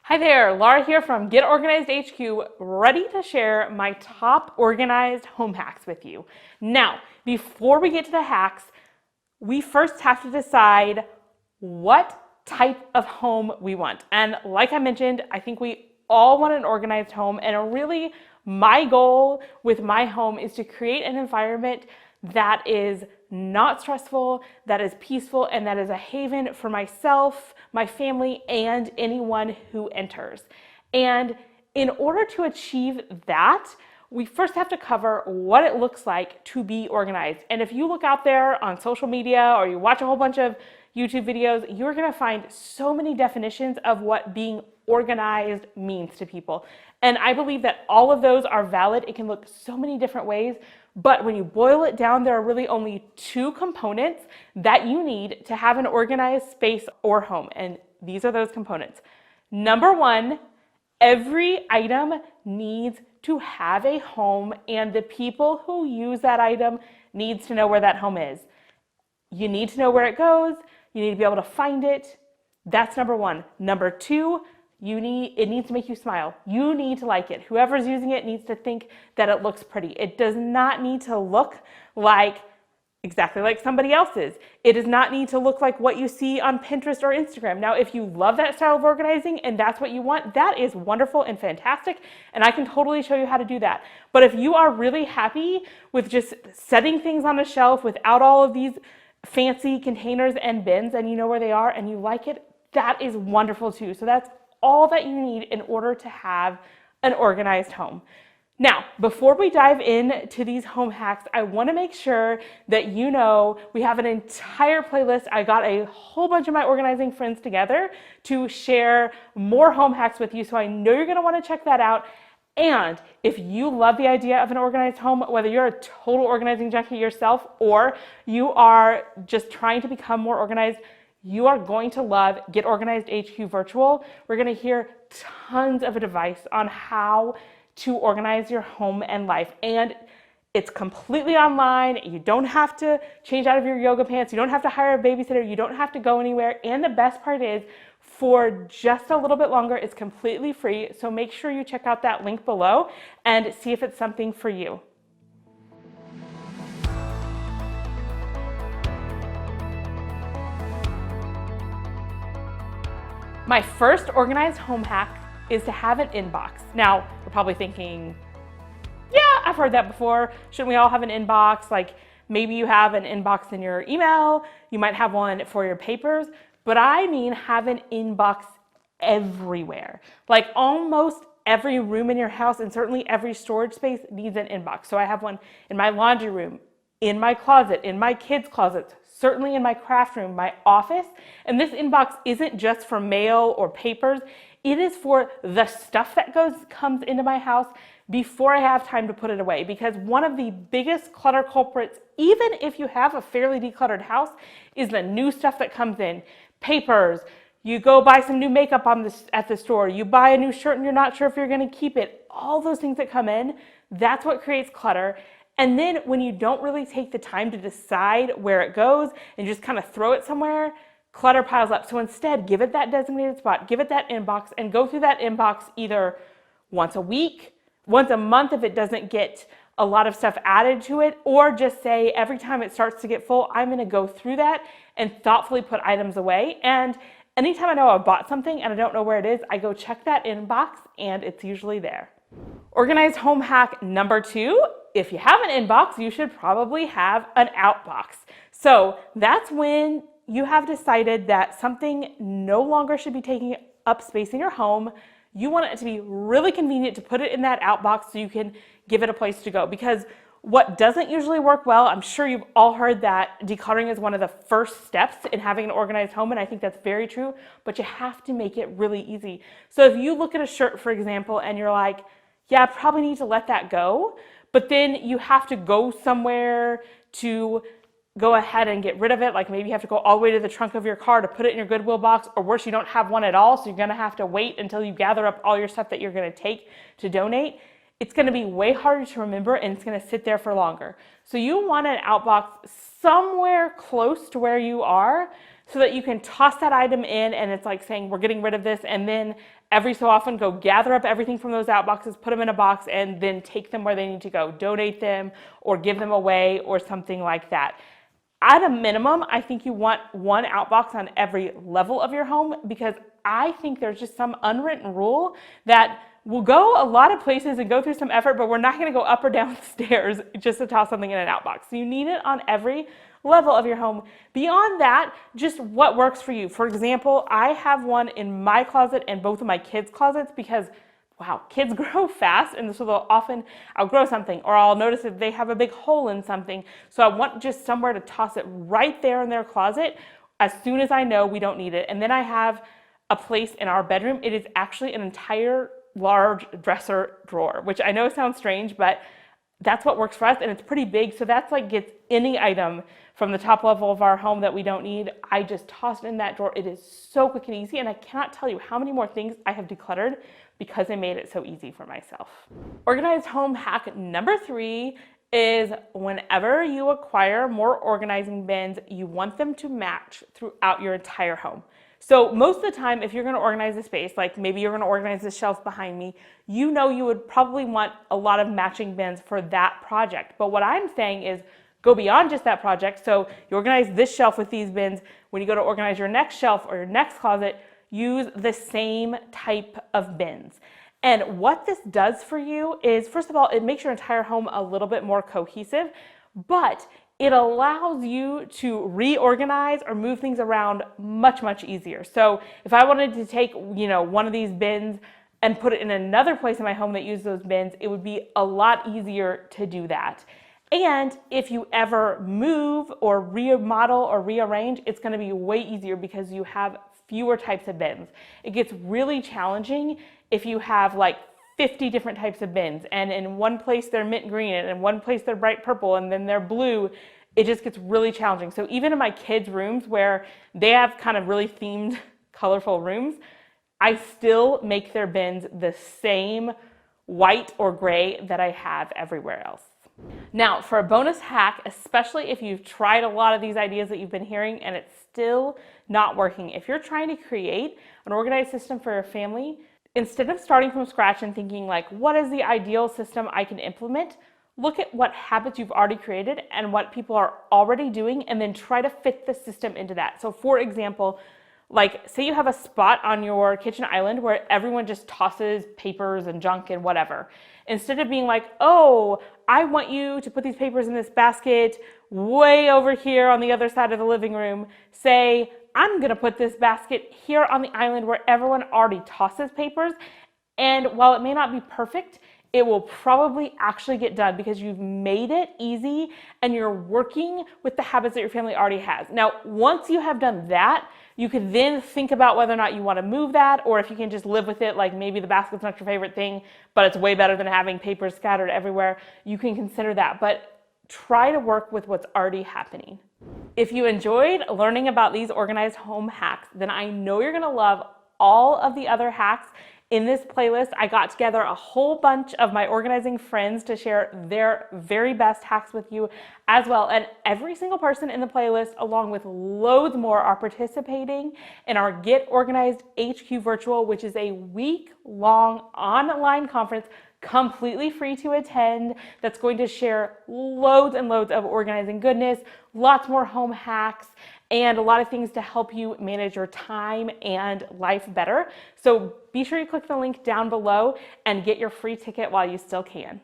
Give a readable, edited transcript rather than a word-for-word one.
Hi there, Laura here from Get Organized HQ, ready to share my top organized home hacks with you. Now, before we get to the hacks, we first have to decide what type of home we want. And like I mentioned, I think we all want an organized home, and really my goal with my home is to create an environment that is not stressful, that is peaceful, and that is a haven for myself, my family, and anyone who enters. And in order to achieve that, we first have to cover what it looks like to be organized. And if you look out there on social media or you watch a whole bunch of YouTube videos, you're gonna find so many definitions of what being organized means to people. And I believe that all of those are valid. It can look so many different ways, but when you boil it down, there are really only two components that you need to have an organized space or home. And these are those components. Number one, every item needs to have a home, and the people who use that item needs to know where that home is. You need to know where it goes. You need to be able to find it. That's number one. Number two, it needs to make you smile. You need to like it. Whoever's using it needs to think that it looks pretty. It does not need to look like exactly like somebody else's. It does not need to look like what you see on Pinterest or Instagram. Now, if you love that style of organizing and that's what you want, that is wonderful and fantastic, and I can totally show you how to do that. But if you are really happy with just setting things on a shelf without all of these fancy containers and bins, and you know where they are and you like it, that is wonderful too. So that's all that you need in order to have an organized home. Now, before we dive into these home hacks, I want to make sure that you know we have an entire playlist. I got a whole bunch of my organizing friends together to share more home hacks with you, so I know you're going to want to check that out. And if you love the idea of an organized home, whether you're a total organizing junkie yourself or you are just trying to become more organized, you are going to love Get Organized HQ Virtual. We're going to hear tons of advice on how to organize your home and life. And it's completely online. You don't have to change out of your yoga pants. You don't have to hire a babysitter. You don't have to go anywhere. And the best part is, for just a little bit longer, it's completely free. So make sure you check out that link below and see if it's something for you. My first organized home hack is to have an inbox. Now, you're probably thinking, yeah, I've heard that before. Shouldn't we all have an inbox? Like maybe you have an inbox in your email, you might have one for your papers, but I mean have an inbox everywhere. Like almost every room in your house and certainly every storage space needs an inbox. So I have one in my laundry room, in my closet, in my kids' closets, certainly in my craft room, my office. And this inbox isn't just for mail or papers. It is for the stuff that comes into my house before I have time to put it away. Because one of the biggest clutter culprits, even if you have a fairly decluttered house, is the new stuff that comes in. Papers, you go buy some new makeup at the store, you buy a new shirt and you're not sure if you're gonna keep it. All those things that come in, that's what creates clutter. And then when you don't really take the time to decide where it goes and just kind of throw it somewhere, clutter piles up. So instead, give it that designated spot, give it that inbox, and go through that inbox either once a week, once a month if it doesn't get a lot of stuff added to it, or just say every time it starts to get full, I'm gonna go through that and thoughtfully put items away. And anytime I know I bought something and I don't know where it is, I go check that inbox and it's usually there. Organized home hack number two, if you have an inbox, you should probably have an outbox. So that's when you have decided that something no longer should be taking up space in your home. You want it to be really convenient to put it in that outbox so you can give it a place to go. Because what doesn't usually work well, I'm sure you've all heard that decluttering is one of the first steps in having an organized home, and I think that's very true, but you have to make it really easy. So if you look at a shirt, for example, and you're like, yeah, I probably need to let that go, but then you have to go somewhere to go ahead and get rid of it. Like maybe you have to go all the way to the trunk of your car to put it in your Goodwill box, or worse, you don't have one at all, so you're gonna have to wait until you gather up all your stuff that you're gonna take to donate. It's gonna be way harder to remember and it's gonna sit there for longer. So you want an outbox somewhere close to where you are so that you can toss that item in and it's like saying we're getting rid of this, and then every so often go gather up everything from those outboxes, put them in a box, and then take them where they need to go, donate them or give them away or something like that. At a minimum, I think you want one outbox on every level of your home, because I think there's just some unwritten rule that we'll go a lot of places and go through some effort, but we're not going to go up or down the stairs just to toss something in an outbox. So you need it on every level of your home. Beyond that, just what works for you. For example, I have one in my closet and both of my kids' closets because, wow, kids grow fast, and so they'll often outgrow something, or I'll notice if they have a big hole in something. So I want just somewhere to toss it right there in their closet as soon as I know we don't need it. And then I have a place in our bedroom. It is actually an entire large dresser drawer, which I know sounds strange, but that's what works for us, and it's pretty big. So that's like gets any item from the top level of our home that we don't need. I just toss it in that drawer. It is so quick and easy, and I cannot tell you how many more things I have decluttered because I made it so easy for myself. Organized home hack number 3 is whenever you acquire more organizing bins, you want them to match throughout your entire home. So most of the time, if you're going to organize a space, like maybe you're going to organize the shelf behind me, you know you would probably want a lot of matching bins for that project. But what I'm saying is go beyond just that project. So you organize this shelf with these bins. When you go to organize your next shelf or your next closet, use the same type of bins. And what this does for you is, first of all, it makes your entire home a little bit more cohesive, but it allows you to reorganize or move things around much, much easier. So if I wanted to take, one of these bins and put it in another place in my home that uses those bins, it would be a lot easier to do that. And if you ever move or remodel or rearrange, it's going to be way easier because you have fewer types of bins. It gets really challenging if you have like 50 different types of bins, and in one place they're mint green, and in one place they're bright purple, and then they're blue. It just gets really challenging. So even in my kids' rooms where they have kind of really themed, colorful rooms, I still make their bins the same white or gray that I have everywhere else. Now, for a bonus hack, especially if you've tried a lot of these ideas that you've been hearing and it's still not working, if you're trying to create an organized system for your family, instead of starting from scratch and thinking like, what is the ideal system I can implement? Look at what habits you've already created and what people are already doing, and then try to fit the system into that. So for example, like say you have a spot on your kitchen island where everyone just tosses papers and junk and whatever. Instead of being like, oh, I want you to put these papers in this basket way over here on the other side of the living room, say, I'm going to put this basket here on the island where everyone already tosses papers. And while it may not be perfect, it will probably actually get done because you've made it easy and you're working with the habits that your family already has. Now, once you have done that, you can then think about whether or not you want to move that, or if you can just live with it, like maybe the basket's not your favorite thing, but it's way better than having papers scattered everywhere. You can consider that, but try to work with what's already happening. If you enjoyed learning about these organized home hacks, then I know you're going to love all of the other hacks in this playlist. I got together a whole bunch of my organizing friends to share their very best hacks with you as well. And every single person in the playlist, along with loads more, are participating in our Get Organized HQ Virtual, which is a week-long online conference completely free to attend, that's going to share loads and loads of organizing goodness, lots more home hacks, and a lot of things to help you manage your time and life better. So be sure you click the link down below and get your free ticket while you still can.